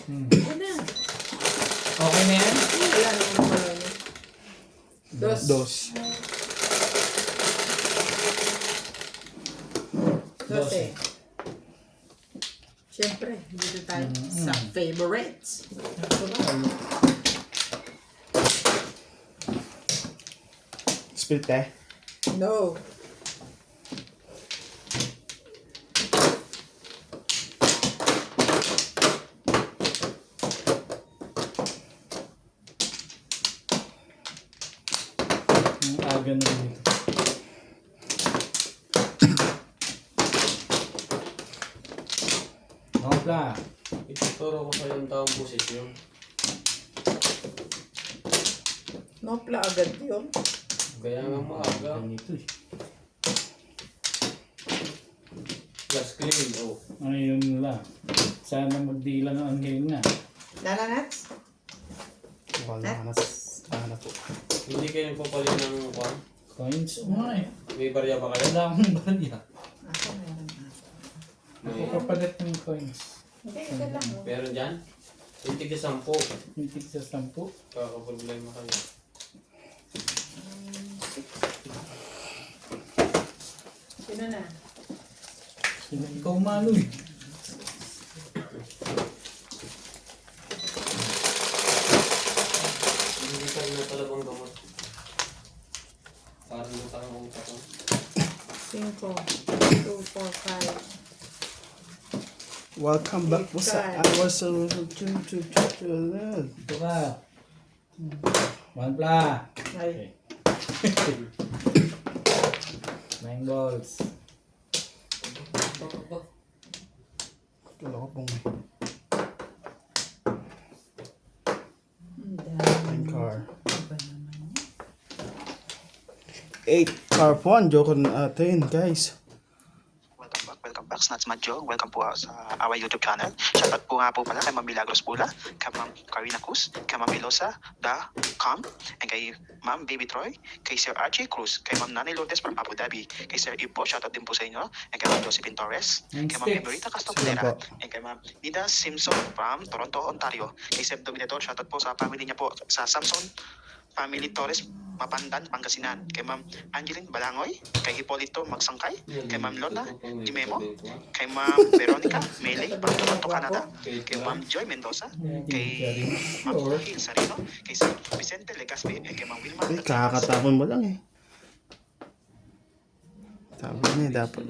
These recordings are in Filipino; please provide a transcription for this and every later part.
Ano na? Okay na yan? Wala na kung marami. Dos. Dos. 12. Siyempre, dito tayo sa favorites. Split eh. No. Ang aga na dito. Hopla. Ituturo ko sa yung taong posisyon. Nopla agad yun. Kaya nga maaga. Ganito eh. Plus clean, oh. Ayun lang. Sana magdila ng angkin nga. Nananats? Wala na. Ano po. Hindi kayo nagpapalit ng kwan? Coins. Nga eh. May barya ba kayo? Wala akong barya. Ako meron na. Ako kapalit ng coins. Hindi, ito lang. Oh. Meron dyan? Hindi ka 10. Hintik sa 10. Kakaproblema kayo. Sino na? Sino ikaw malo eh. Hindi ka na talagang gamot. Parang utang ang utak ko. 5, 2, 4, 5. Welcome back po sa our solution to Ito ka. Hopla. Ay. Okay. 9 balls. Wala ko pong Ang dami. 9 car. Iba naman yan. 8 car po ang joke natin, guys. Welcome back, Snats Madjo. Welcome po sa our YouTube channel. Shoutout po nga po pala kay Ma'am Milagros Pula, kay Ma'am Karina Cruz, kay Ma'am Melosa.com, and kay Ma'am Baby Troy, kay Sir Archie Cruz, kay Ma'am Nanay Lourdes from Abu Dhabi, kay Sir Ipo, shoutout din po sa inyo, and kay Ma'am Josephine Torres, kay Ma'am Emerita Castopolera, and kay Ma'am Nida Simpson from Toronto, Ontario, kay Sir Dominator, shoutout po sa family niya po sa Samson Family Torres, Mapandan, Pangasinan, kay Ma'am Angeline Balangoy, kay Hipolito Magsangkay, kay Ma'am Lorna Dimemo, kay Ma'am Veronica Mele, from Toronto, Canada, kay Ma'am Joy Mendoza, kay Ma'am Joaquin Sarino, kay Sir Vicente Legaspi, and kay Ma'am Wilma. Ay, kakatapon mo lang eh. Sabi niya, dapat.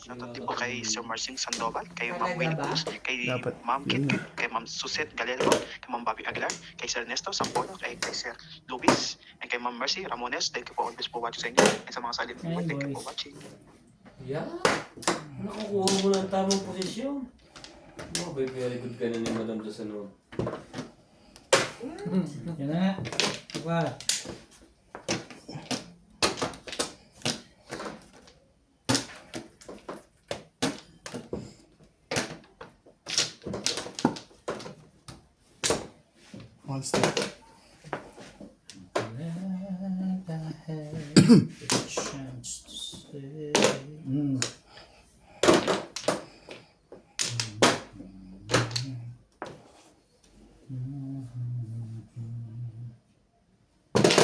Shoutout din po kay Sir Marcin Sandoval, kay Ma'am Wayne Cruz, kay Dapat. Ma'am Kit, kay Ma'am Suset Galelo, kay Ma'am Bobby Aguilar, kay Sir Ernesto Sampolo, kay Sir Lubis, and kay Ma'am Mercy Ramones. Thank you po always for watching sa inyo. And sa mga silent viewers, thank you for watching. Yeah. Nakukuha mo ng tamang posisyon. Oh, very good ka na ni Madam sa sunod. Yan na nga. Ito ka. One step. Chance to say.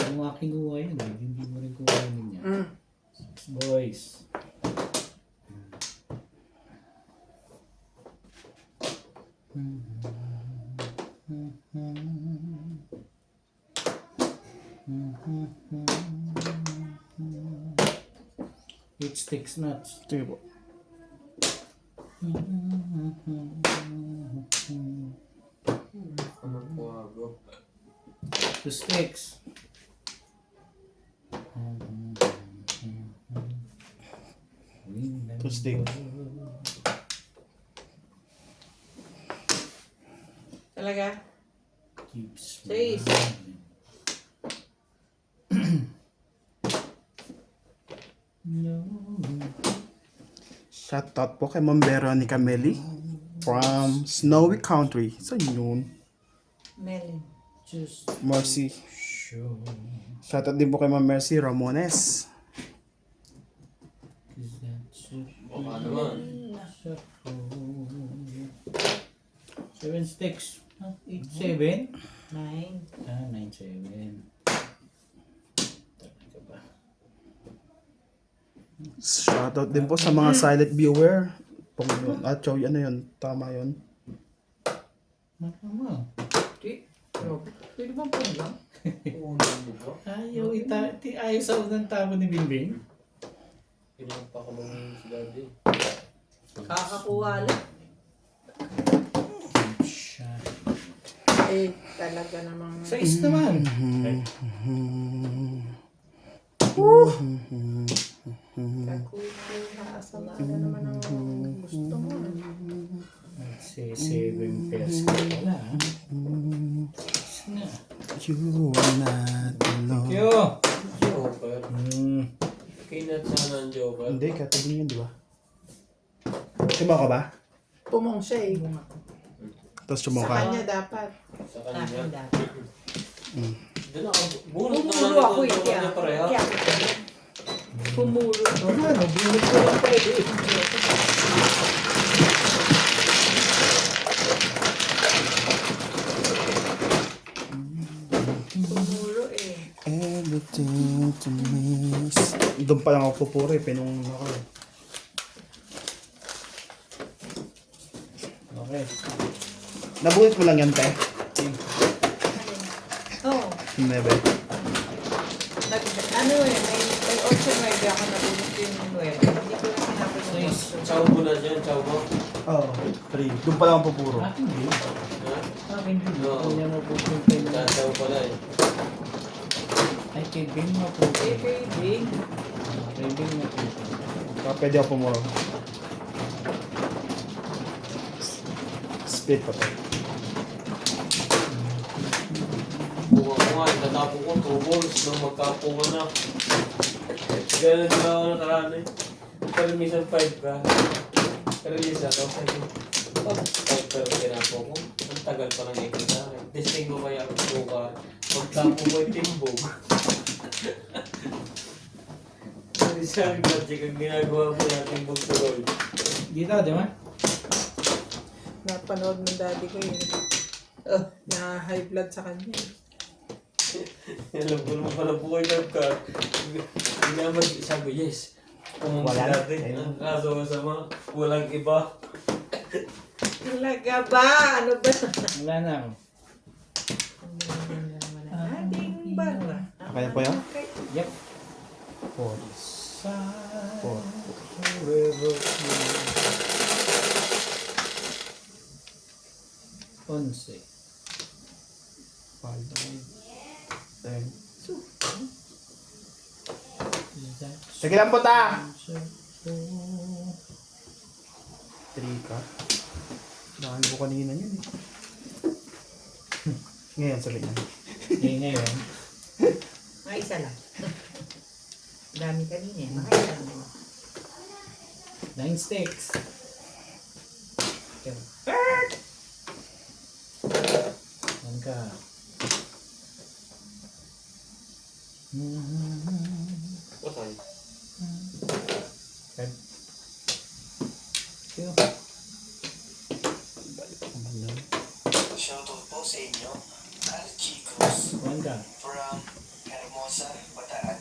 Kung nga kinuha yun, hindi mo rin kuhanin niya. Boys. It sticks nuts. Sige po. Ano po ako? 2 sticks. Two stick. Talaga? Keeps 6. No. Shoutout po kay Ma'am Veronica Meli from Snowy Country. Saan yun? Melon. Just Mercy. show. Shoutout din po kay Ma'am Mercy Ramones. Cause that's it. Baka naman. 7 sticks. 8-7? 9. 9-7. Talaga ba? Shoutout din po sa mga silent viewer. Chow, ano yun? Tama yun. Tama. Pwede ba po lang? Unang mo ba? Ayaw sa unang tama ni Bingbing. Pinampa ko lang si daddy. Kakakuha lang. Siya. Eh, talaga namang... 6 naman. Kakuha, asama na naman ang gusto mo. Say 7 pairs ka pala. 6 na. You are not alone. Yo! Joker. Kinat sana ang Joker. Hindi, katabi yun, di ba? Tumaw ka ba? Pumong siya eh. Tapos Sa tumaw ka. kanya dapat. Sa Sa akin kanya. dati. Doon ako. Bunot naman Pumulo ako ito. eh. Kanya pareha. Pumulo. Wala, nabulot ko lang pa eh. Pumulo eh. Everything to me. Doon pa lang ako pupuri, pinong ako. Okay. Nabulit mo lang yan, te. Oo. Nebe. Ano eh, may option may ako nabunod yung 9. Hindi ko lang sinapin yung Nice. option. Chow mo na dyan. Chow mo. Oo, 3. Doon pa lang ako pupuro. Akin din. Ha? Akin din. Oo. Kung niya mapupunta na. Chow pala eh. Ay, kay Ben mapupunta. Eh, pwede. Kay Ben mapupunta. Pwede ako pumuro. Split pa to. Bunga ko nga. Tatapon ko. 2 balls. Nang magkapungan na. Ganun na ako nakaraan eh. Pero minsan 5 ka. Release ako. Sabi ko, 5 pero tinapo ko. Ang tagal pa ng ikot sa akin. Testing ko kaya ang suka. Pagtapo ko ay timbog. Hindi siya ang logic ang ginagawa mo na timbog tuloy. Dito, di ba? Napanood ng daddy ko yun. Na high blood sa kanya. Alam ko naman pala buhay ng ka. Hindi naman sabi, yes. Pumunta Wala na. natin. Ang kaso masama, walang iba. Talaga ba? Ano ba? Wala na ako. Ating bara. Kaya po yan? Yep. 4. 4. Forever. 11. 5. 10. Sige lang po ta! 3 ka. Dahil ko kanina yun eh. Ngayon, sabi niya. Ngayon. Mga isa lang. Dami kanina eh. Mga isa lang. 9 sticks. Okay. Saan ka? Patay. Okay. Yo. Balik ako man yan. Shoutout po sa inyo, Al Chicos Saan ka? from Hermosa, Bataan.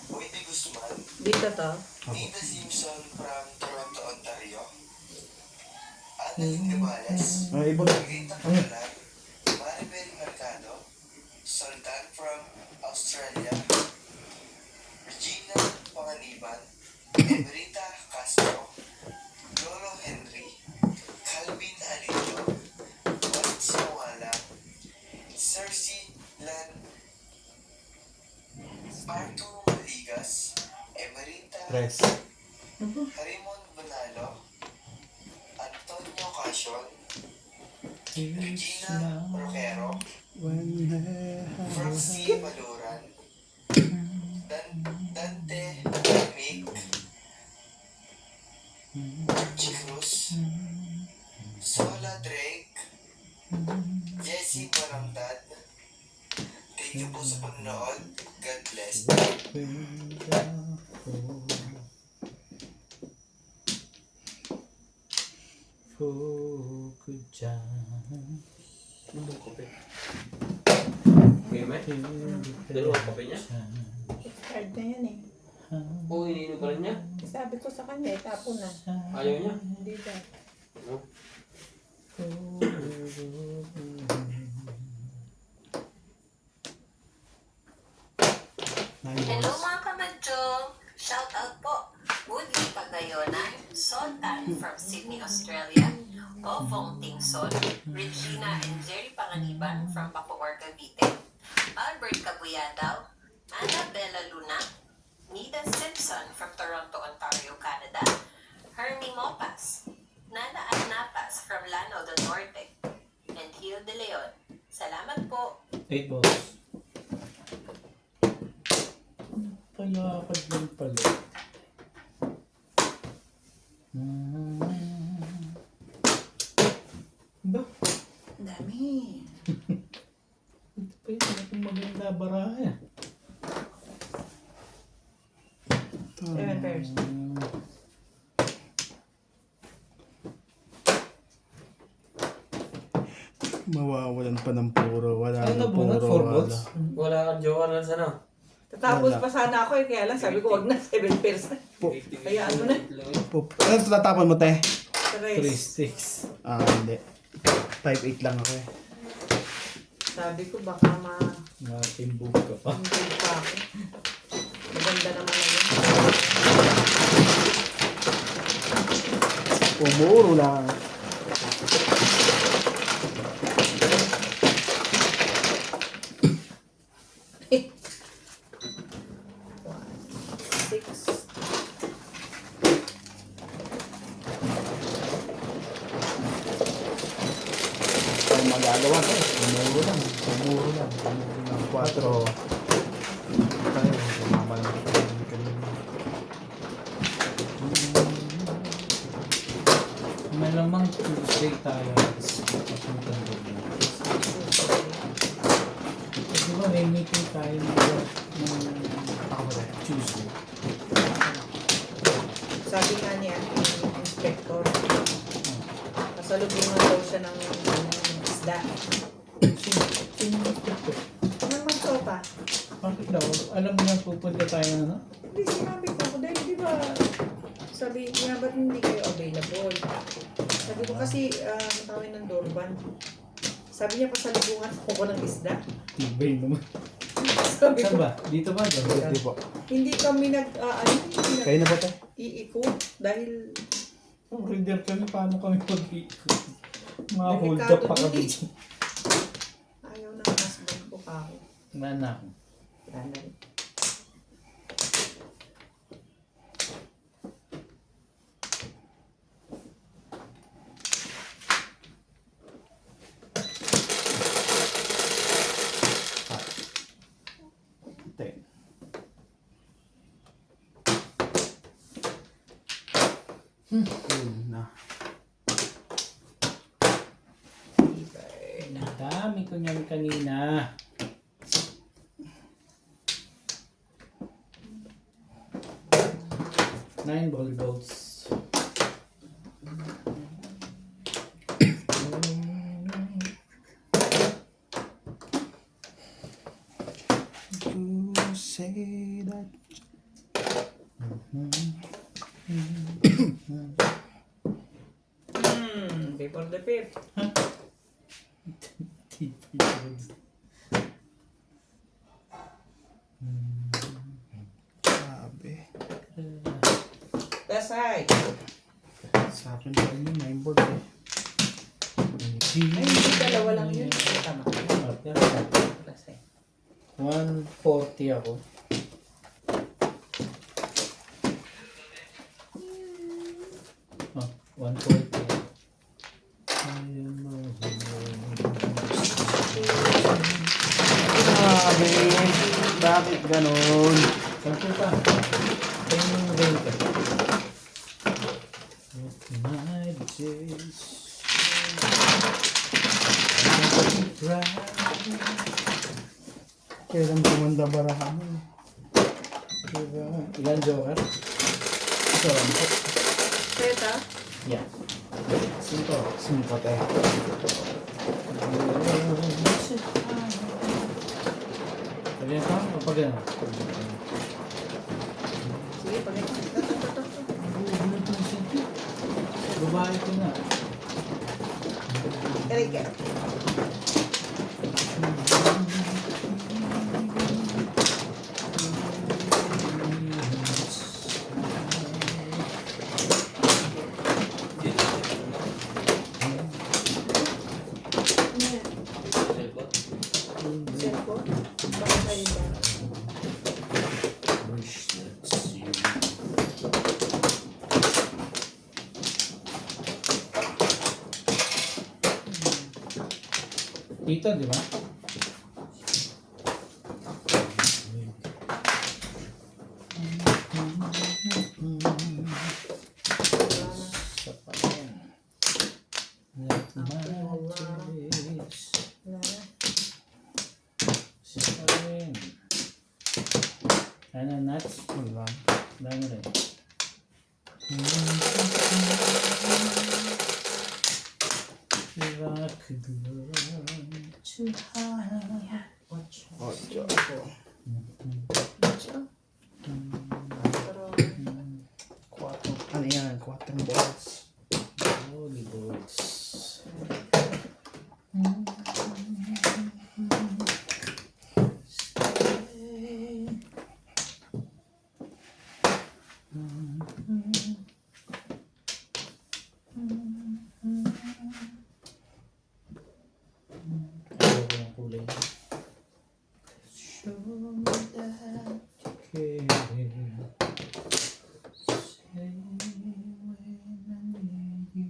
Wendy Guzman, Dito to. Nita Simpson from Toronto, Ontario. Annalyn Gabales, Ay, ibon. Rita Catalan, Maribel Mercado, Sultan from Australia, Regina Panganiban, Emerita Castro, Lolo Henry, Calvin Alillo, Juan Sawala, Cersei Lan, Arturo Maligas, Emerita 3. Raymond Bonalo, Antonio Casion, Regina Roquero, Francie Maluran, Dante Mick, Archie Cruz, Sola Drake, Jessie Baramdad. Thank you po sa panonood. God bless. Good job. Mundong kape. Okay, may? Dalawang kape niya? Expired na yan eh. Oo, iniinom pa rin niya. Sabi ko sa kanya, itapo na. Ayaw niya. Hindi ba? Ano? Hello mga kamadjong! Shout out po! Woody Pagayonan, Sontan from Sydney, Australia, Ofong Tingson, Regina and Jerry Panganiban from Bacoor, Cavite, Albert Cabuyadaw, Annabella Luna, Nida Simpson from Toronto, Ontario, Canada, Hermie Mopas, Nana Anapas from Lanao del Norte, and Hil De Leon. Salamat po! 8 balls. Palakad lang pala. Ba? Ang dami. Ito pa yun. Ano kung maganda baraha? 7 pairs. Mawawalan pa ng puro. Wala Ano na ba na? puro. 4 balls? Wala kang jowa na sana. Tatapos Wala. pa sana ako eh, kaya lang sabi ko wag na 7 pairs na. Kaya ano na? Ano tatapon mo, te? 3 3. sticks. Ah, hindi. 5'8 lang ako eh. Sabi ko baka Matimbog ka pa. hindi pa ako. Maganda naman na yun. Pumuro lang. Six. Ang magagawa ko. Pumuro lang. Pumuro lang. Pumuro lang. 4. Tayo. Kumaman. Malamang Tuesday tayo. Papunta doon. Di ba may meeting tayo ng Tuesday? Sabi nga niya, yung inspector, pasalubungan daw siya ng isda. Sino ito? Anong magsopa? Bakit daw? Alam mo na pupunta tayo na, no? Hindi, sinabi ko ako dahil di ba sabi niya ba't hindi kayo available? Sabi ko kasi tawin ng Dorban. Sabi niya pasalubungan ako ng isda. Tibay naman. Sabi Saan ko, ba? Dito ba? Hindi po. hindi kami hindi Kayo na po, te? iiko dahil Kung reader kami, paano kami mag-iikot? Mga hold delikado up pa dun kami. eh. Ayaw ng husband ko pa ako. Mana. Wala na rin. Ten. Yun na. Ang dami ko niyan kanina. Nine volleyballs. To say that. Before the fifth. Sabi. That's right. Sa akin pa rin yung 9 board eh. Ay, hindi dalawa lang yun. Tama. That's right. 140 ako. Oh, 140. Sabi. Bakit ganun? Sampu pa. Kaya yung renta. My days. Kailan kumanda barahan mo? Diba? Ilan joker? Ito lang po. Peta? Yeah. Simple. Simpat eh. Aray ka. Cellphone? Baka kayo ba? Wish that's you. Tito, di ba? Sa pa yan. Let my days Wala na. sa pa rin. Ano, nuts? Wala. Dami rin. If I could learn to hide. Watch. 8. Watch, oh. Pero, 4. Ano yan? 4 balls. Holy balls. Ayaw ko ng kulay. Show me that you care. Say when I need you,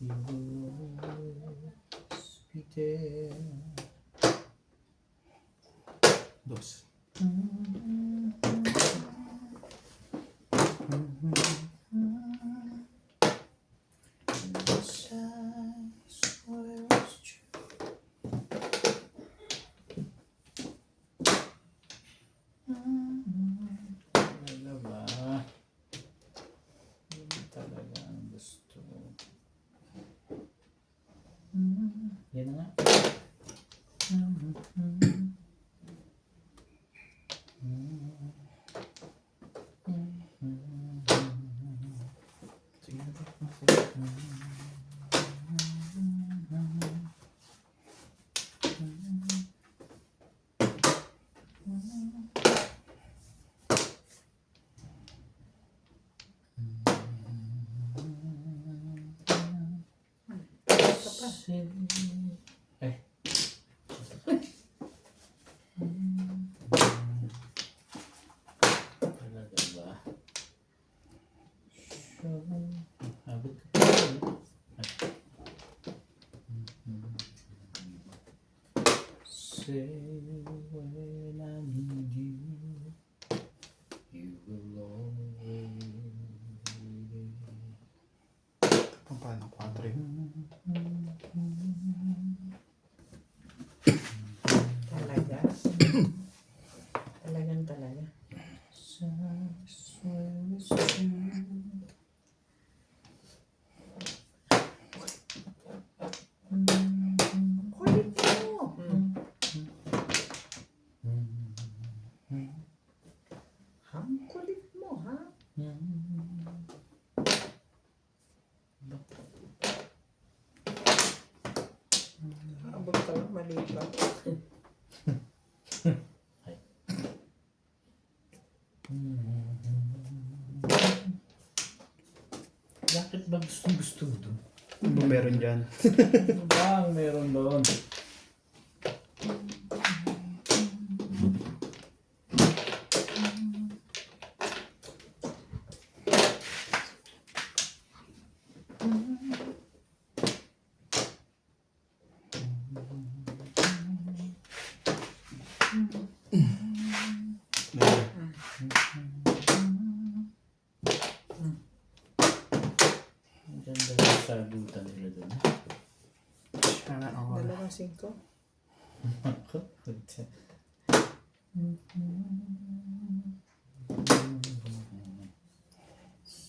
you will always be there. 2. Yes, I swear it's true. Talaga ba? Yun talaga ang gusto. Yan na nga. Sige na. Ay. Talaga ba? Habit ka pa rin. Say when I need you, you will always be there. Paano 4 yun? talaga. Talagang talaga. So I swear it's true. Kulit mo. Ang kulit mo, ha? Abot ka lang, maliit lang. Bakit ba gusto mo doon? Ano ba meron dyan? Ano ba ang meron doon? Ang ganda ng sagutan nila doon. Sana all. 2-5. Ako, puta.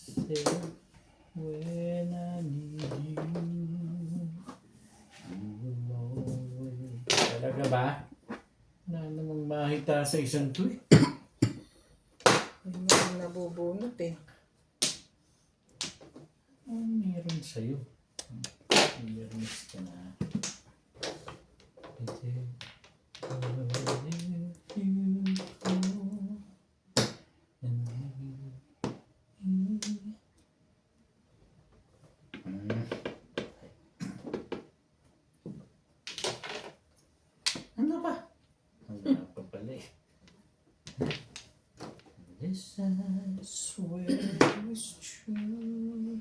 Say when I need you, you will always. Talaga ba? Wala namang mahita sa isang to eh. Hindi mo nabubunot eh. Ano meron sa'yo? Nag-miss ka na. Ano ba? Wala pa pala eh. This I swear is true.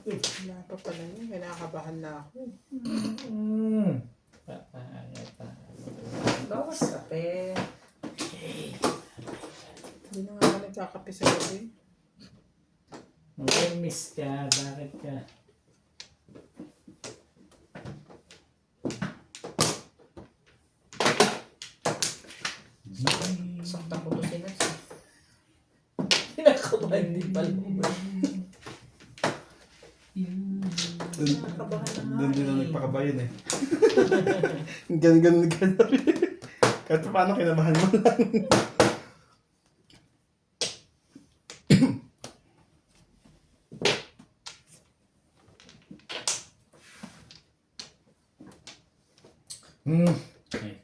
Wala pa pala yun. Kinakabahan na ako. Bawas kape. Hindi na nga ako nagkakape sa gabi. Nag-miss ka. Bakit ka? Saktan ko to sinas. Pinakabahan din pala. Nakakabahan na nga Doon din ang eh. nagpakabayan eh. Ganun. Kahit paano kinabahan mo lang. Okay.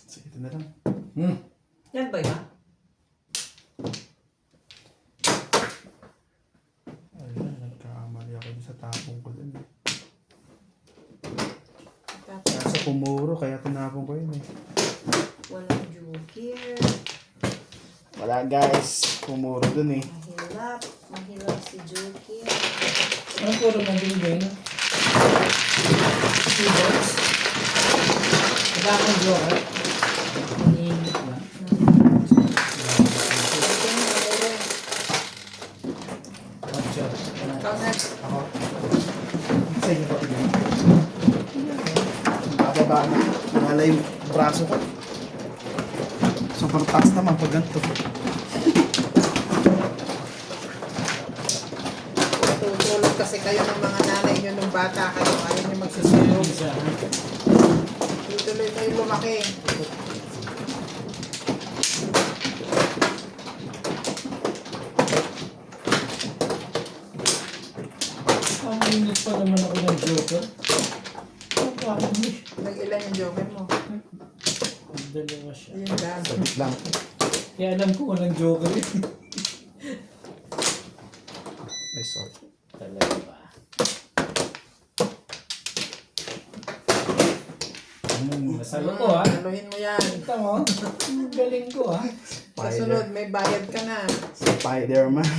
Sige, ito na lang. Yan ba yun? Ayun, nagkakamali ako dun sa tapong ko dun eh. Kaso pumuro, kaya tinapong ko yun eh. Walang jukir. Wala guys, pumuro dun eh. Mahilap. Mahilap si jukir. Ano puro mo din ba yun? Keyboards. Wala akong joker. Iniinit lang. Ocho. Ikaw next. Ako. Sa inyo pa tignan. Bababa na. Wala yung braso ko. Super taas naman pag ganito. Tutulog kasi kayo ng mga nanay nyo nung bata kayo. Ayaw nyo magsusulog. Isa. Tutuloy kayo lumaki. Ang init pa naman ako ng joker. Ang dami. Nag-ilan yung joker mo. Dalawa siya. Ayun lang. Sabit lang. Kaya alam ko walang joker yun. Ay, sorry. Talaga ba? Nasalo ko ha. Saluhin mo yan. Kita mo? Ang galing ko ha. Sa sunod, may bayad ka na. Spider-Man.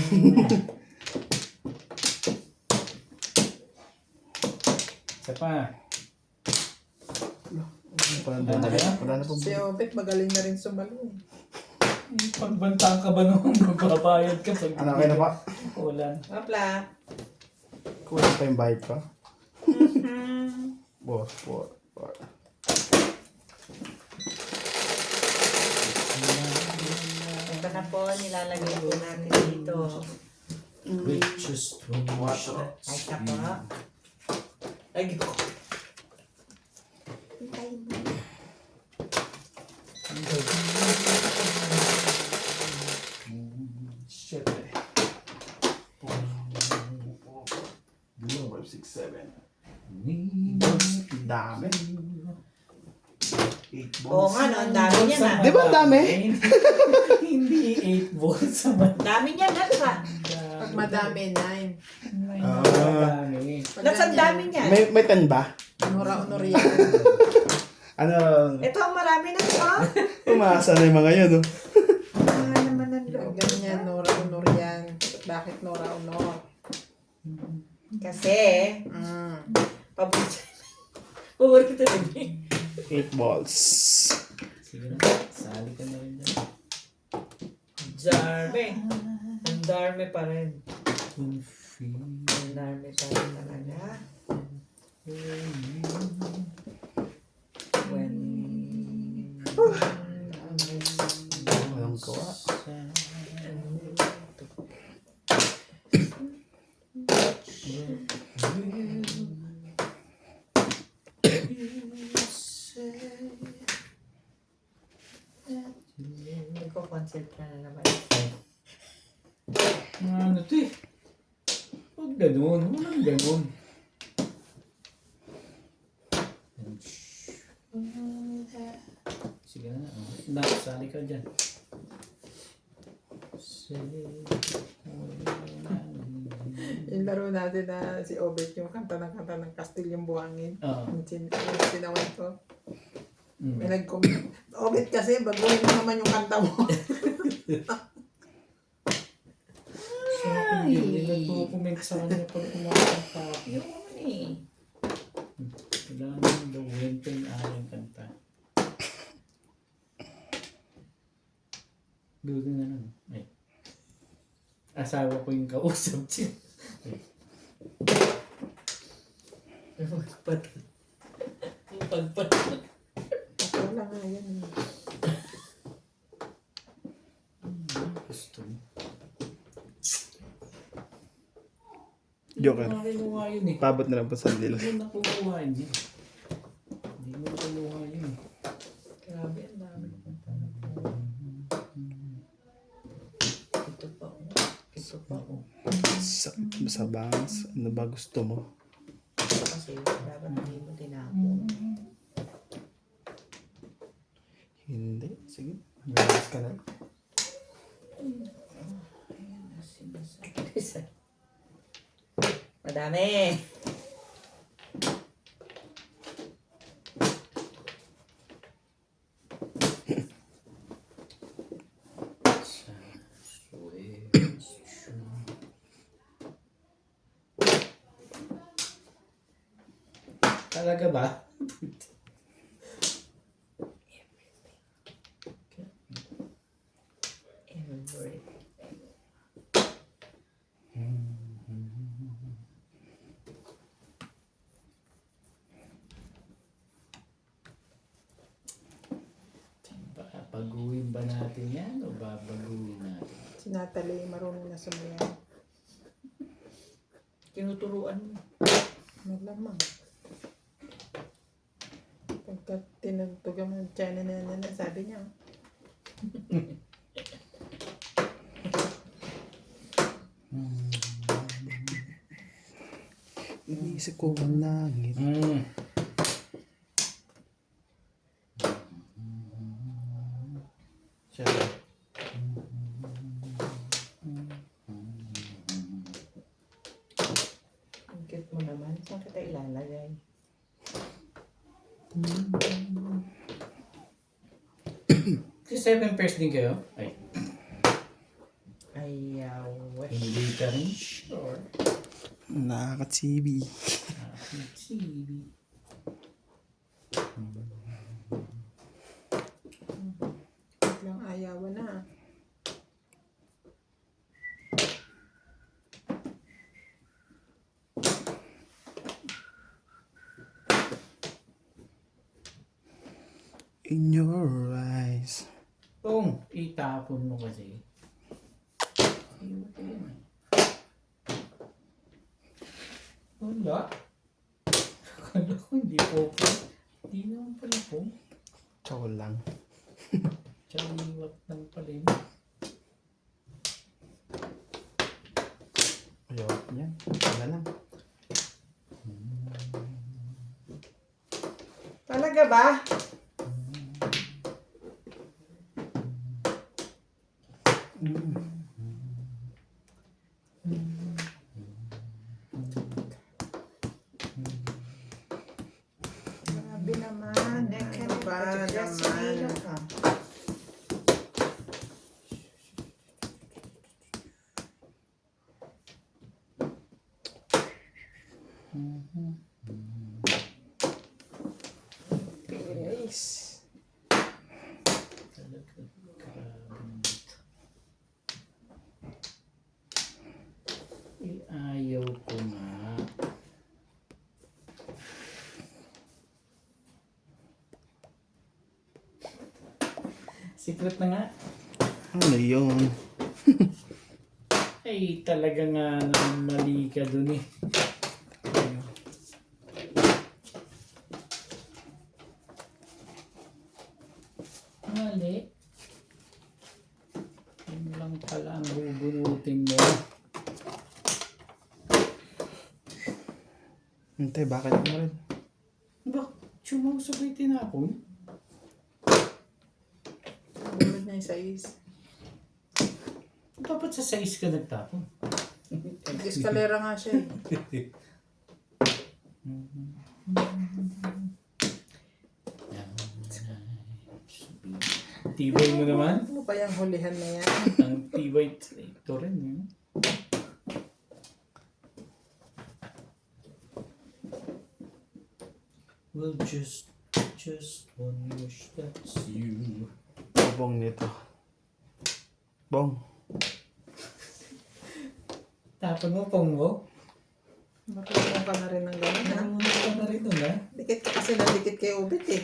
Isa pa. Wala na pong Si Obet, magaling na rin sumalo. Pagbantang ka ba nung magbabayad ka? Pag Ano, okay na pa? Ulan. Hopla. Kulang pa yung bayad ko. Boss, four. Ito na po, nilalagay po natin dito. Richest Ay, ka po. Ay, gito. Shit eh. 5, 6, 7. Dami. 8 Oo balls. nga, no, ang dami niya na. Di ba ang dami? Hindi 8 volts sa mga Dami niya na, sa. Pag madami, 9. dami. Nasa ang dami niya. May 10 ba? Honor yan. Ano? Ito ang marami na ito. Umasa na yung mga yun, no? Mga naman ang loob. Ganyan, Nora Honor yan. Bakit Nora Honor? Kasi, paborito. Paborito na rin. 8 balls. Sige na, sali ka na rin dyan. Darme. Ang darme pa rin. Goofy. Ang darme pa rin talaga. When... Walang gawa. ganun. Walang ganun. Sige na. Sali ka dyan. Yung laro natin na si Obet, yung kanta ng Kastilyong Buhangin. Oo. Yung sinaway ko. May nag-comment. Obet kasi, baguhin mo naman yung kanta mo. Ay! Hindi nagpo-comment sa kanya pag kumakanta. Yun naman eh. Kailangan naman gawin ito yung aking kanta. Gawin na lang. Ay. Asawa ko yung kausap siya. Yung pagpat. Ako lang nga yan. Gusto mo. Joker. Hindi mo nakuha yun eh. Pabot na lang po sa dila. Hindi mo nakuha yun eh. Hindi mo nakuha yun eh. Grabe, ang dami. Ito pa oh. Ito pa oh. Sa bangs, ano ba gusto mo? Kasi dapat hindi mo tinapon. Hindi. Sige. Relax ka na. Ayan na sinasabi. Madami. Talaga ba? Everything. Paguhin ba natin yan o babaguhin natin? Si Natalie, marunong na sumayaw. Tinuturuan mo. Malamang. Pagka tinagtugan mo ng China na sabi niya. Iniisip ko ang langit. Siya. Ang cute mo naman. Saan kita ilalagay? Si 7 pairs din kayo? Ay, Ayaw. hindi ka rin sure. Nakakatsibi. Sige. Biglang ayawan na. In your eyes. Kung itapon mo kasi. Ayun ko yun eh. Wala. Akala ko hindi po po. Hindi naman pala po. Chow lang. Chaliwat lang pala yun. Ayaw yan. Wala lang. Talaga ba? Grabe naman. Ano ba naman? Bilis. Talaga grabe. Ayaw ko nga. Secret na nga. Ano yun? Ay, talaga nga naman mali ka dun eh. Mali. Yun lang pala ang bubunutin mo. Hintay, bakit mo rin? Ba? Chumaw sabay tinapon? Bunod niya yung sais. Dapat sa size ka nagtapon. Eskalera nga siya eh. Tibay mo naman. Ano pa yung hulihan na yan? Ang tibay ito rin. Well, just one wish that's you. Bong nito. Bong. Tapon mo, pong mo. Marunong ka na rin ng gano'n ha? Ano ka na rin nun, ha? Dikit ka kasi na dikit kay Obit eh.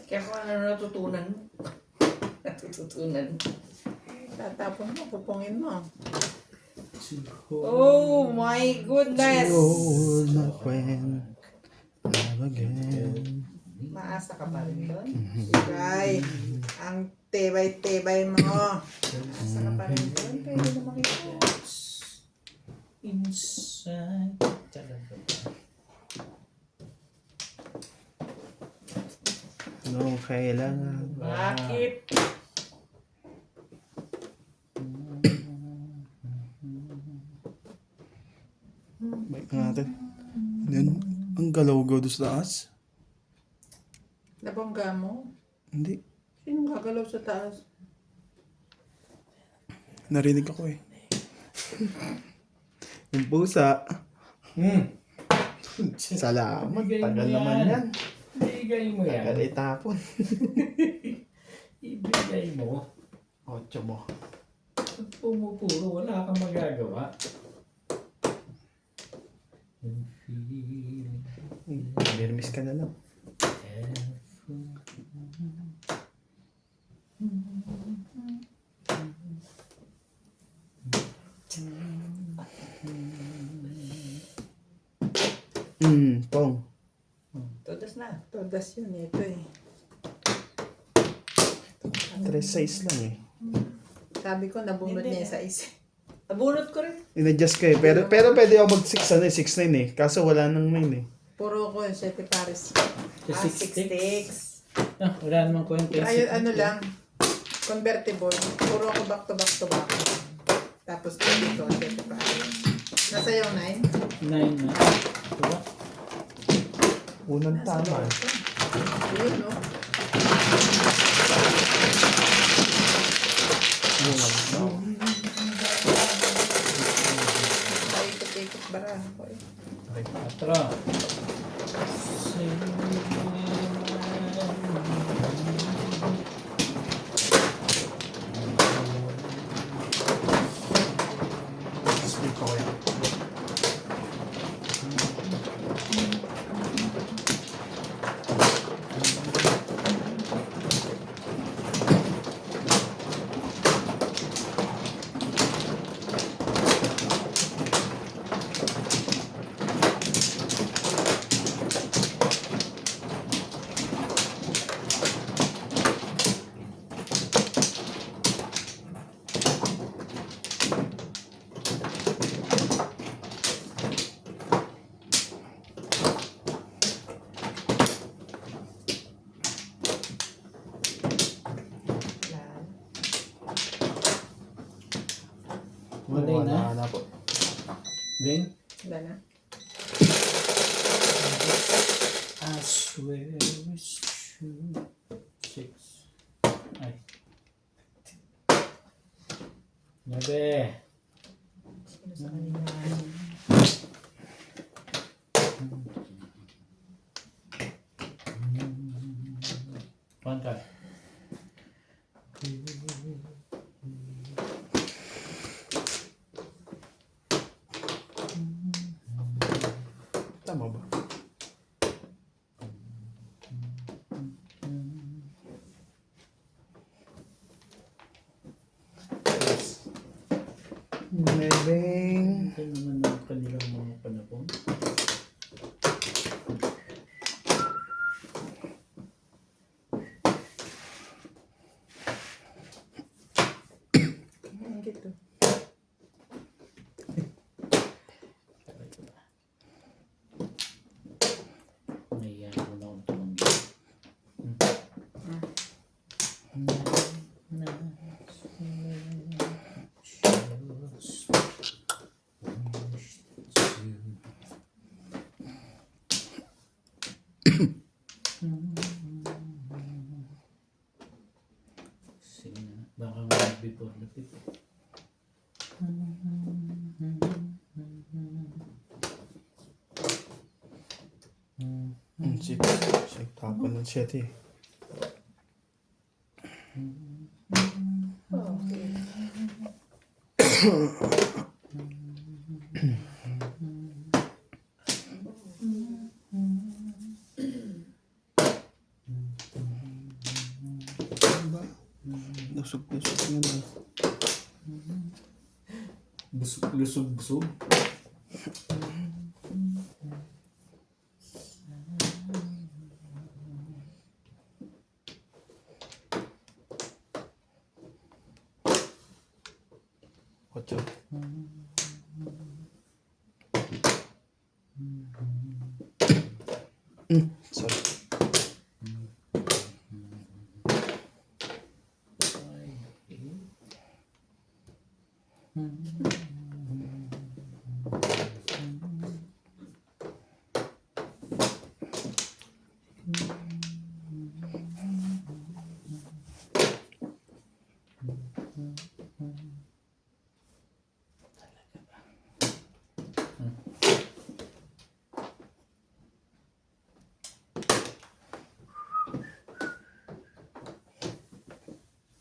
Kaya kung ano natutunan. Natututunan. Tatapon mo, pupungin mo. Oh my goodness! Old my friend. Love again. Maasa ka pa rin doon. Sigay, ang tebay-tebay mo. Maasa ka pa rin doon. Pwede na makita. Inside. Talaga ba? Nung kailangan. Bakit? Balik na natin. Yan. Ang galaw-gaw doon sa taas. Nabangga mo? Hindi. Sino gagalaw sa taas? Narinig ako eh. Yung pusa. Salamat. Ibigay mo Tagal yan. naman yan. Ibigay mo yan. Tagal itapon. Ibigay mo. 8 mo. Pag pumupuro, wala kang magagawa. Birmis ka na lang. Pong. Todas na. Todas yun, ito eh. 3 size lang eh. Sabi ko, nabunod Hindi. niya yung sais. Nabunot ko rin. In-adjust ko eh. Pero pwede ako mag 6 ano eh. 6'9 eh. Kaso wala nang 9 eh. Puro ko yung 7 pares. Sa 6 six sticks. Ah, wala namang kwenta yung Ayun, 6 ano lang, convertible. Puro ako back to back to back. Tapos pwede ko, 7 pares. Nasa yung 9? 9 na. Diba? Unang Nasa tama. loob ko. Yun, no? Unang tama. Paikot-ikot barahan ko eh. 4. Speak ko yan. Wala na. Wala na po. Then, Wala na. I swear it's true. 6. Ay. 9. Sino sa kanila? Panta. Tama ba? Nebeng. Ito naman ang kanilang mga panahon. ito. Lapit. Shit. Shit, tapon ng shit eh. Okay. Lusog-lusog yun eh. Lusog-busog. Ocho. Sorry.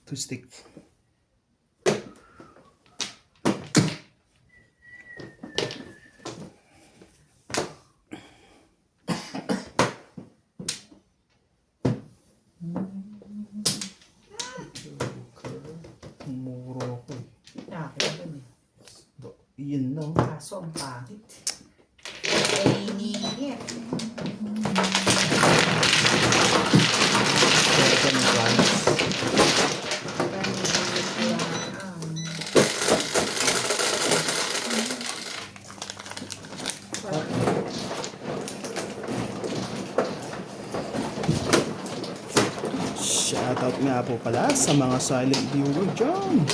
Two stick. Muro ako eh. Nakakita ko eh. Yun no. Kaso ang pangit. Ay, hinihingit. Pero kami plans. Shoutout nga po pala sa mga silent viewer dyan.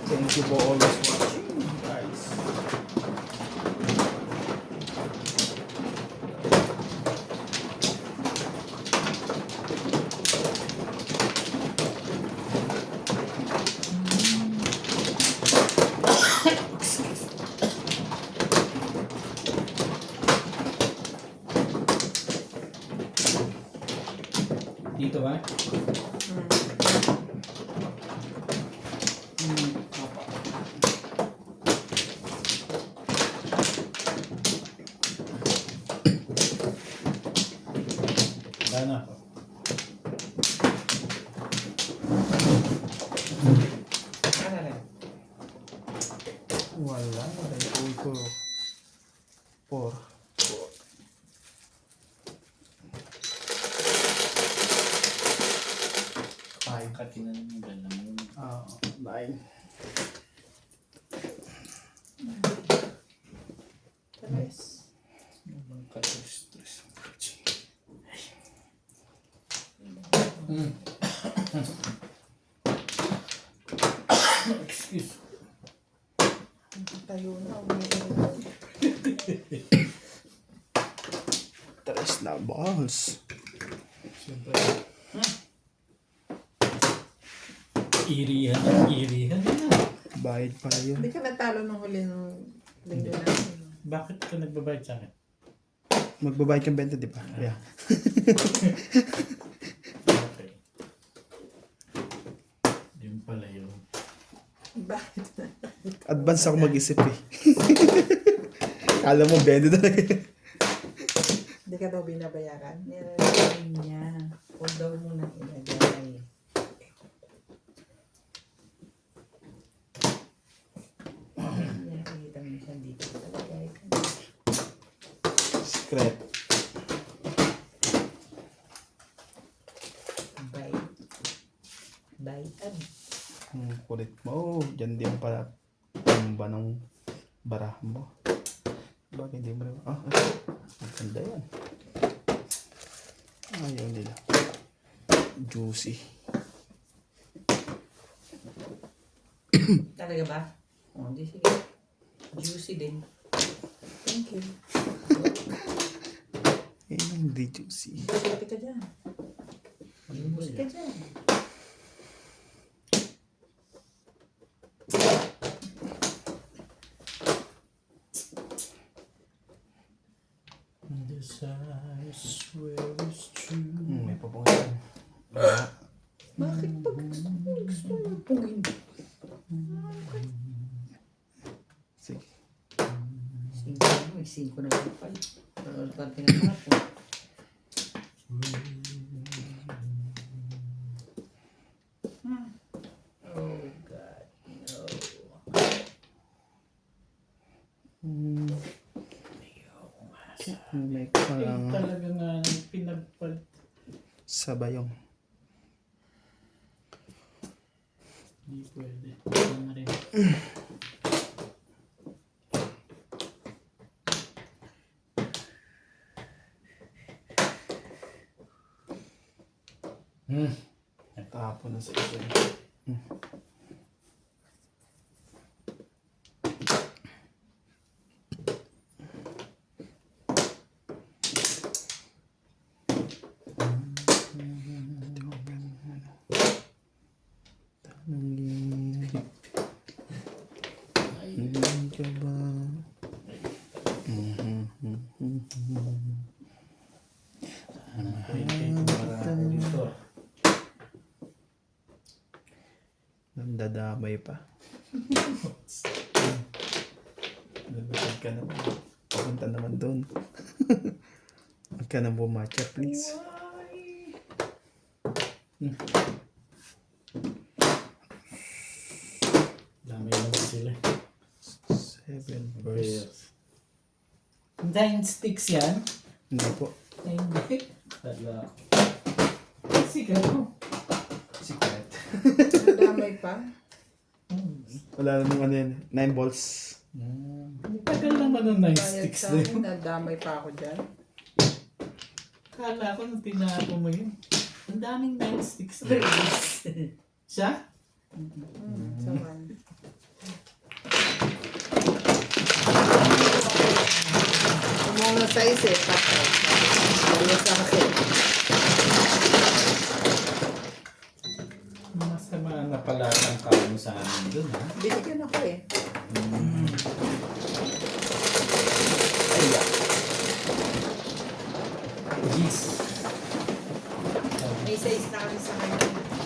Thank you for always watching, guys. Dito ba? Sana. Ano rin? Wala. Ay, ko. Por. Five. Katinan mo dala mo. Nine. Tres. Katos-tres. Excuse. Tayo na. Umiinom. Tres na balls. Siyempre. Irihan na, irihan na. Bayad pala yun. Hindi ka natalo nung huli nung linggo natin. Bakit ka nagbabayad sa akin? Magbabayad kang 20, di ba? Yeah. Okay. Yun pala yun. Bakit? Advance ako mag-isip eh. Kala mo 20 talaga. Hindi ka daw binabayaran? Nilalagay niya. Huwag daw muna ilagay. Yan, nakikita mo siya dito. Talagay ka. Secret. Bye. Bye. Kulit mo. Diyan din pala tumba ng barahan mo. Bakit hindi mo rin? Maganda yan. Ayaw nila. Juicy. Talaga ba? O, di sige. Juicy din. Thank you. Hindi juicy. Buti ka dyan. Buti ka dyan. This I swear is true. May papungan. Bakit pag gusto mo pungin? Sige. 5 na lang pala. Pero pag pinapapon. Oh God, no. May Yung parang talaga nga nang pinagpalit. sabayong. Hindi pwede. Tama rin. Tapon na sa isa. Hindi ka ba? Nandadamay pa. Nalutod ka naman. Papunta naman doon. Huwag ka nang bumatcha, please. Dami naman sila. 7 verse. 9 sticks yan? Hindi po. Hindi. Tala. Sigaw. Secret. Damay pa. Wala namang ano yun. 9 balls. Tagal naman ng 9 Bayad sticks sa na akin, yun. nadamay pa ako dyan. Kala ko nung tinapo mo yun. Ang daming 9 sticks na yun. Siya? Saman. Kung mga size eh, patay. Dalawa sa akin. Masama na pala ang kamo sa amin dun, ha? Binigyan ako eh. Jeez. May size na kami sa kanya.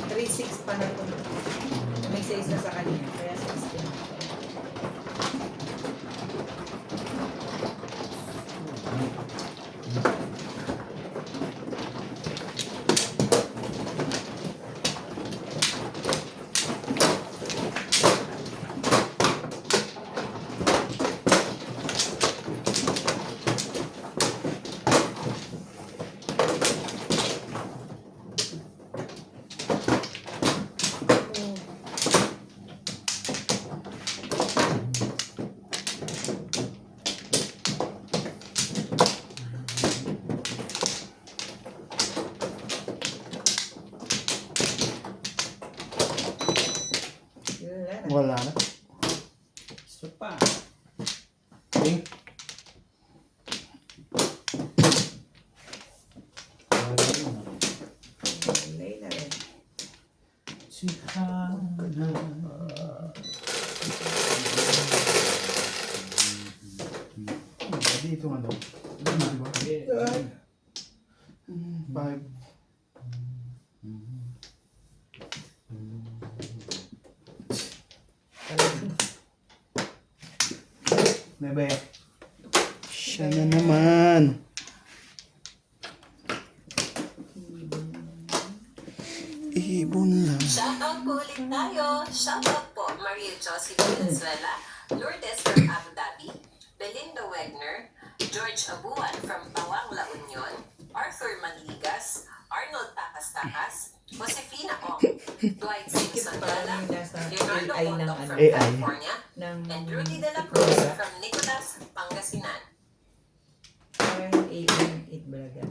3-6 pa na ito. May size na sa kanya. Kaya 16 na ito. Wala na. So pa. Okay. Lay na rin. Si Hana. Dito ano? Di ba? 5. Nebe. Siya na naman. Ibon lang. Shoutout po ulit tayo. Shoutout po Maria Josie Valenzuela, Lourdes from Abu Dhabi, Belinda Wegner, George Abuan from Pawang La Union, Arthur Manligas, Arnold Takas-Takas, Josefina Ong, Dwight Simpson Dala, Leonardo AI ng Mondo ano, from AI. California, ng and Rudy De La Cruz from Nicolas, Pangasinan. parang 8 balaga.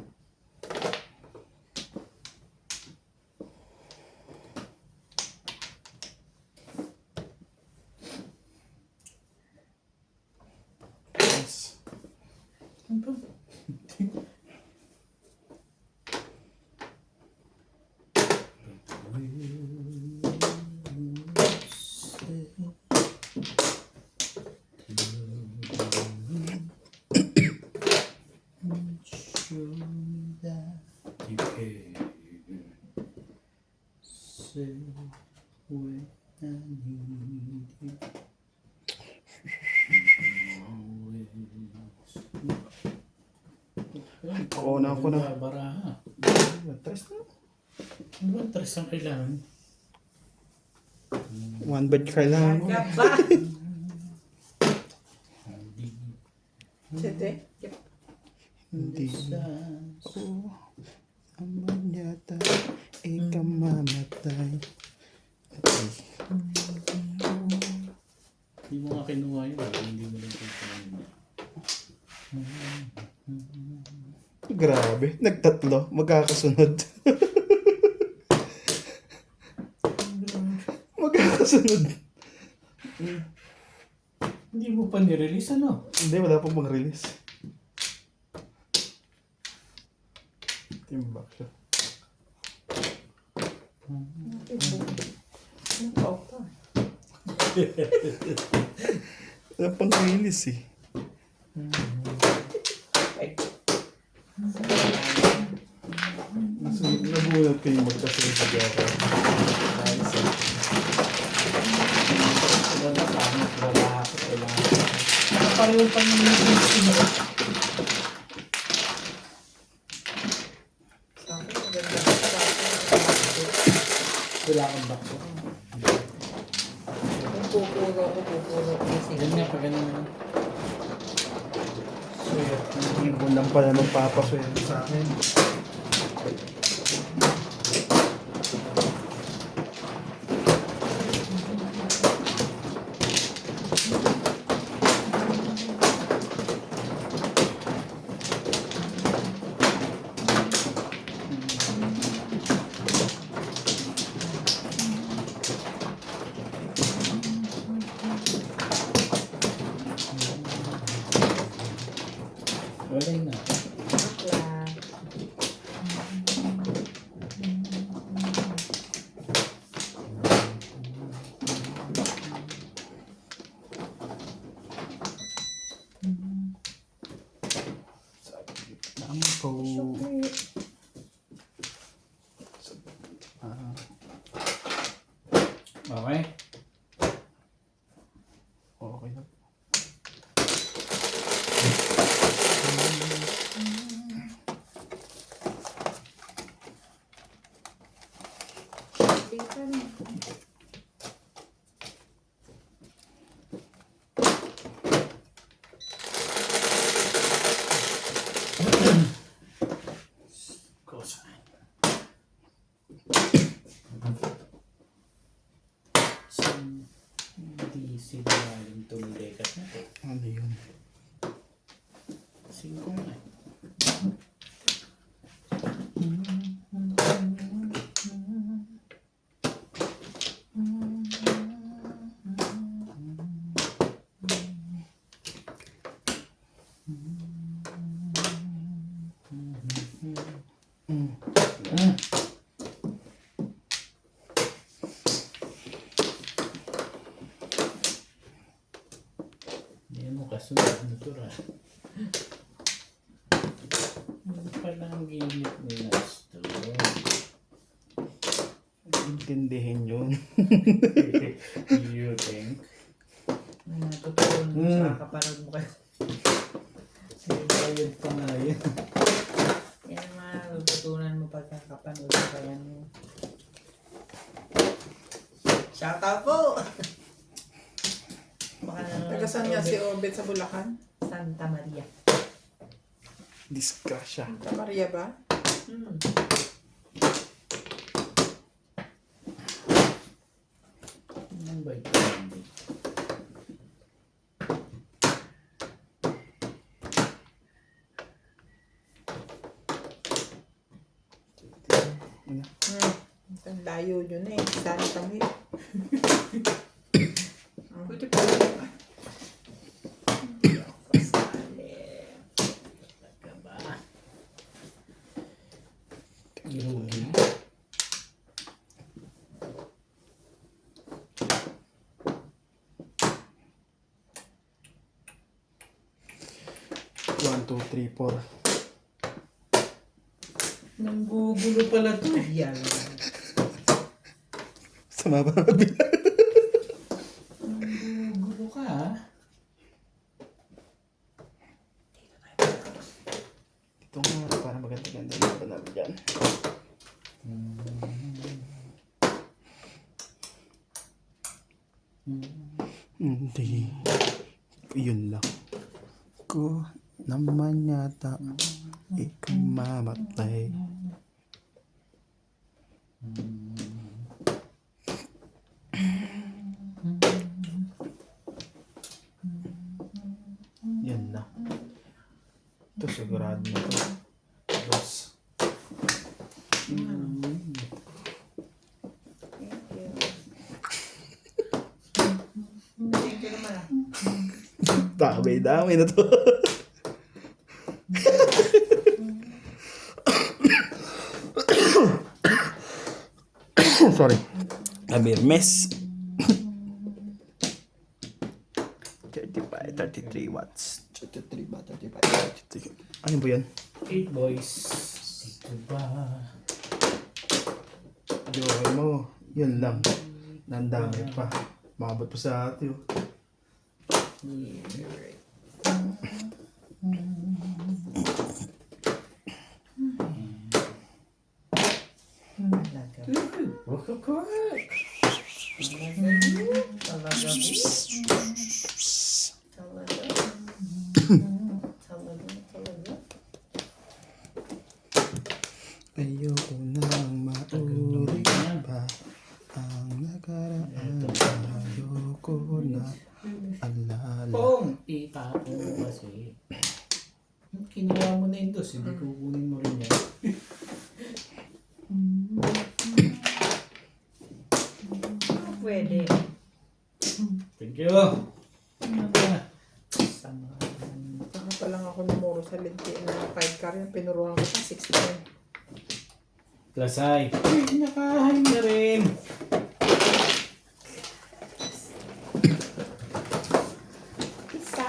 Yes. Una ko na. Baraha. Tres na. Ano ba ang tres ang kailangan? One bed kailangan ko. Aga ba? Hindi. Sete. Hindi Sa... ako ang manyata, ikaw mamatay. Okay. Hindi mo nga kinuha yun. Hindi mo lang kinuha. Grabe, nagtatlo, magkakasunod. Magkakasunod. Hindi mo pa nirelease ano? Hindi, wala pang pang-release. Timbak siya. Wala pang-release eh. Nabulat kayo magkasunod sa ako. Ayos ah. Wala na pangit. Wala ako. Kailangan. Pareho pa yung sinunod. Sa akin, maganda. Sa akin, Wala akong bakso. kung pupuro ko. Yan nga, pag ganun na. Sweet. Ibon lang pala magpapaswerte sa akin. Wala na. Bakla. Nampo. Ah, Okay. okay na. Kosa. Hindi sinungaling itong dekat na ito. Ano yun? 5 nga. Hindi mo kasunod na tura. Ano pala ang gimmick nila ito? Intindihin yun. You think? Totoo sa kapanood mo kayo. May bayad pa nga yun. Yan ang mga tututunan mo pagkakapanood mo kaya mo. Shoutout po! Baka nanonood Taga saan si nga si Obet. Obet sa Bulacan? Santa Maria. Disgrasya. Santa Maria ba? Ano ba ito? Ang layo yun eh. Santa Maria. Buti pa rin. Hindi ako kasali. Talaga ba? Irugi. One, two, three, four. Nanggugulo pala to eh. Yan. Sama ba magbilang? Nanggugulo ka ha? Ito nga, parang maganda-ganda yung panalo dyan. Hindi. Yun lang. Ko naman yata ikaw mamatay. Yan na. Ito sigurado na ito. Boss. Thank you naman ah. Dami na to. Sorry. Abirmes. 35, 33 watts. 33 ba? 35, 33. Ano ba yan? 8 boys. Ito ba? Joy mo. Yun lang. Nandami pa. Mabot pa sa ate. Oh. Of course. Ayoko nang maulit pa ang nakaraan. Ayoko na alala. Pong! Itapo mo kasi. Kinuha mo na yung dos, hindi kukunin mo rin yan. Pwede. Thank you! Ano ba? Sama. Saka pa lang ako namuro sa linti na 5 car yung pinuruhan ko sa 16. Klasay. Nakahain na rin. Isa.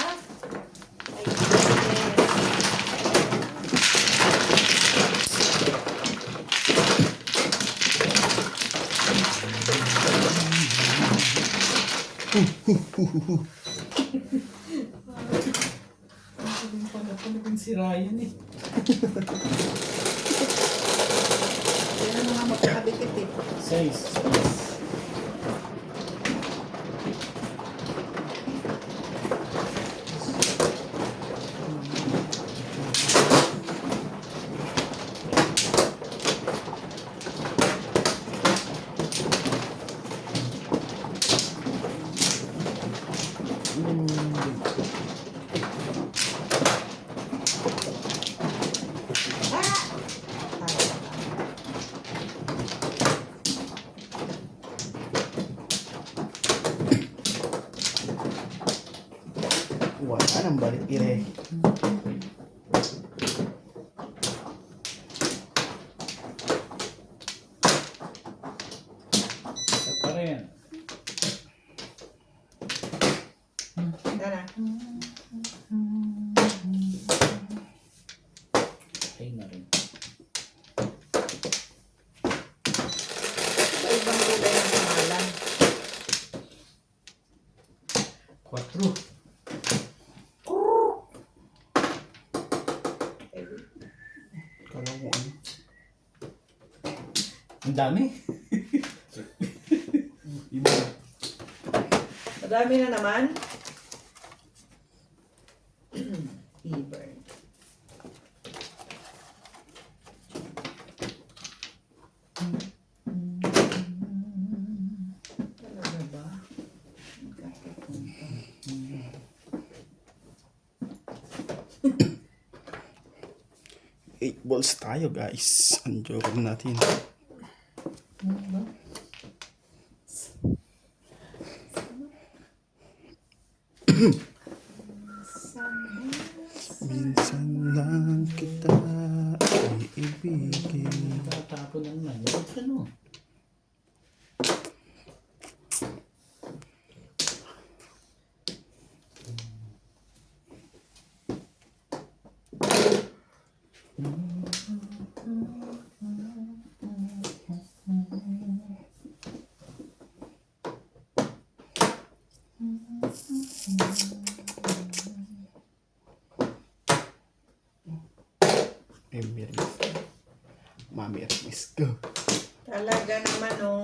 Talagang si Ryan eh. Yan ang mga magkakadikit eh. 6. Wala nang balik ire. Isa pa rin. Yan ah. Ay na rin. Sa ibang kulay ng pangalan. 4. Kala ko ano. Ang dami. Iba. Madami na naman. E-burn. Talaga ba? Magkakapunta. 8 balls tayo guys. Ang joke natin. Minsan lang kita iibigin. Tatapon ng manok. Ano? Hermes. Mami Hermes ko. Talaga naman, oh.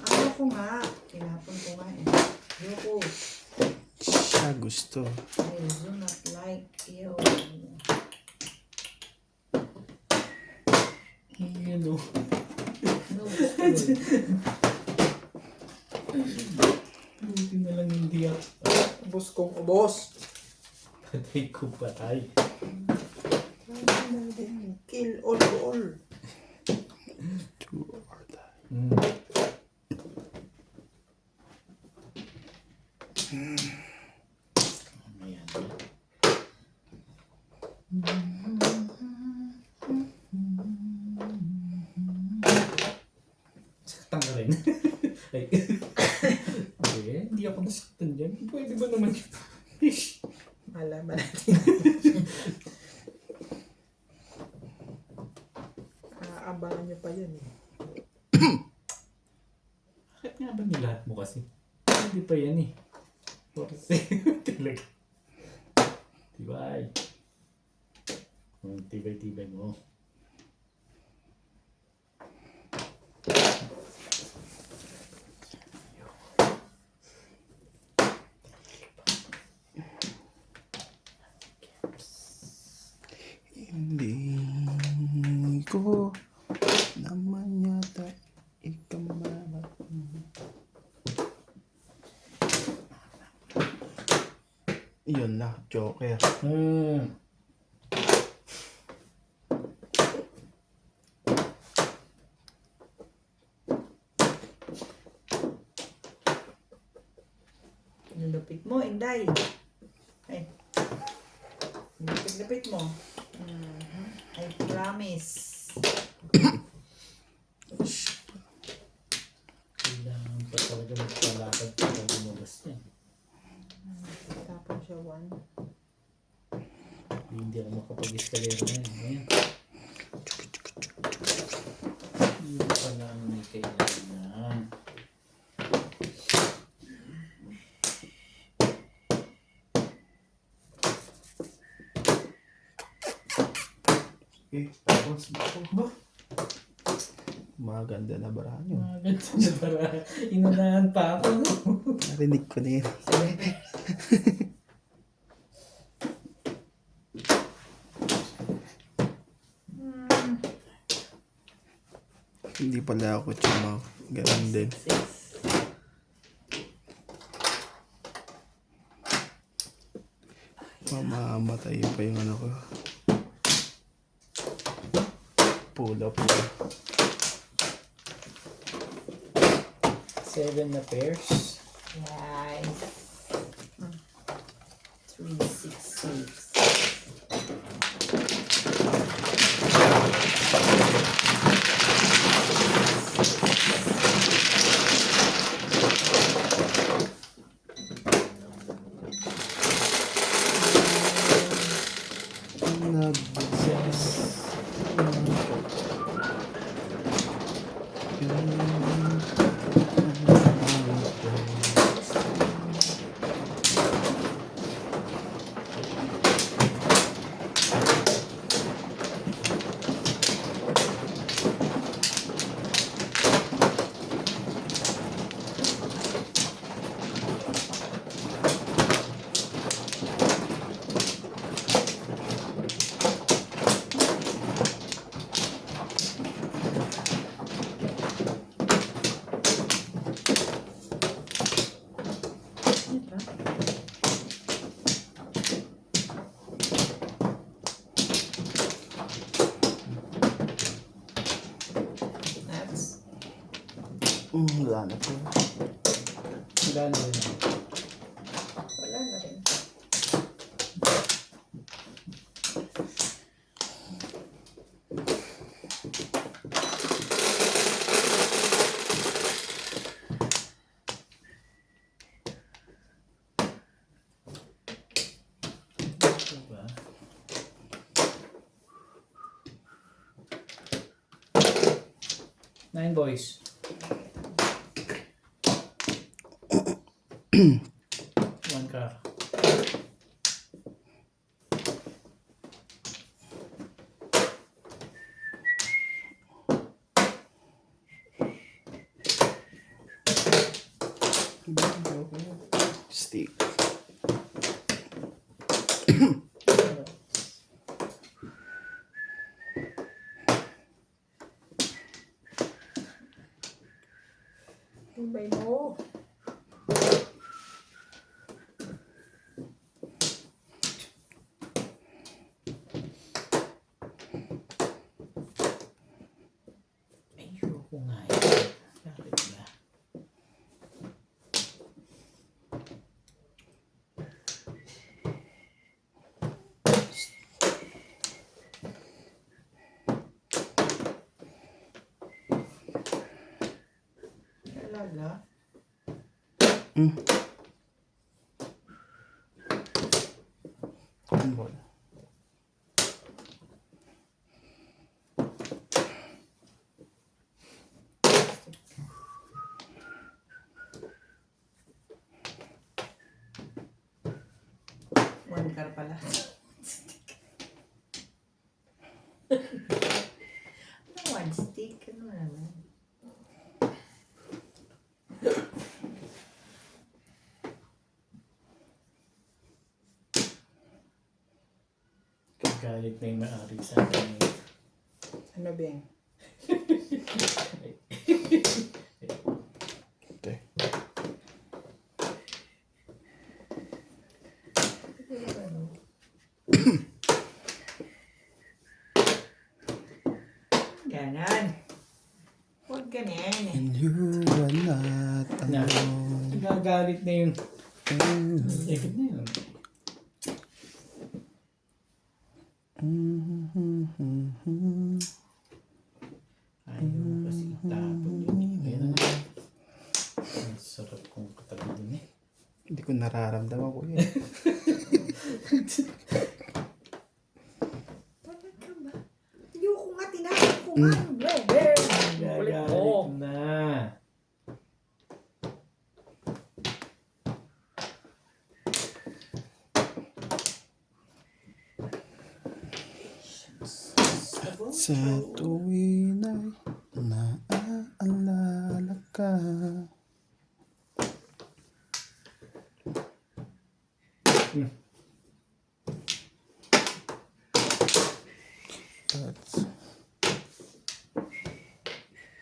Ano ko nga? Tinapon ko nga, eh. Yoko. Siya gusto. I do not like you. Ano? No, gusto. Buti na lang hindi ako. Ubos kong ubos. Patay ko patay. Kill all. To or die. Ayan. Saktan ka rin. Ay. Hindi ako nasaktan dyan. Pwede ba naman yun? Malaman natin. Aabangan nyo pa yan, eh. Bakit nga ba nilahat mo kasi? Hindi pa yan eh. Forse. Talaga. Tibay. Ang tibay-tibay mo. Hindi ko naman yata ikaw malap. Yun na, Joker. Nilupit mo, Inday. Ay. Nilupit mo. I promise. Kailangan pa talaga magpalakad para lumabas niya. Tapos siya, one. Hindi ako makapag-eskalera na yun. Ayan. Yun pala ang may kailangan. Okay, tapos ba? Maganda na barahan yun. Maganda na para inunahan pa ako. Narinig ko na yun. Hindi pala ako chumaw. Ganun din. Mamamatay pa yung ano ko. Pull up. 7 na pairs. Yes. 3, 6, 6. Next. Wala na po. Wala na rin. Wala na rin. Diba? Nine boys. One car. Stick. Tibay mo. Ayoko nga eh. Bakit ba? Talaga? Cotton ball. One car pala. Ano one stick? Ano naman? Galit na yung maari sa akin. Ano bang? Ito eh. Ganon. Huwag ganyan. And you are not alone. Nagagalit na yung... Ikot na yun. Ayaw kasi itapon yun eh. Kaya na nga. Ang sarap kong katabi din eh. Hindi ko nararamdaman ko yun. Bakit ka ba? Ayoko nga, tinapon ko nga. Kulit Nagagalit mo. na. Sa tuwin ay naaalala ka. At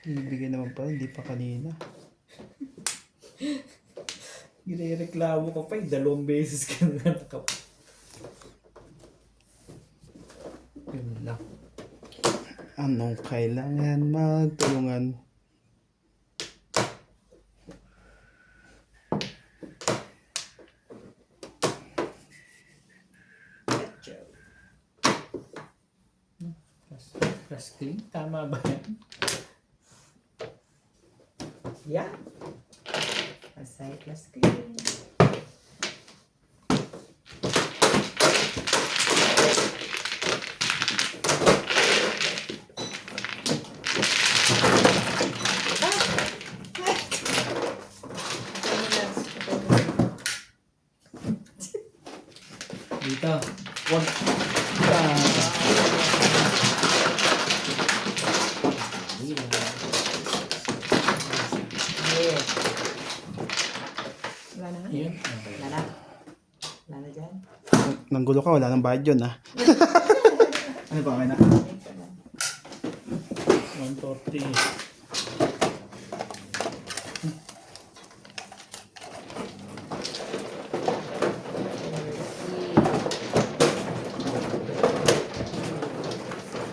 ibigay naman pala, hindi pa kanina. Ginreklamo ko pa eh. 2 beses ka na nakap. Yun lang. Anong kailangan magtulungan? Plus clean. Tama ba yan? Yeah. Aside plus green. Dito. Wag. Yeah. Wala na? Yun. Wala na? Wala na dyan? Nanggulo ka, wala nang bayad yun ah. Ano ba, okay na? 140.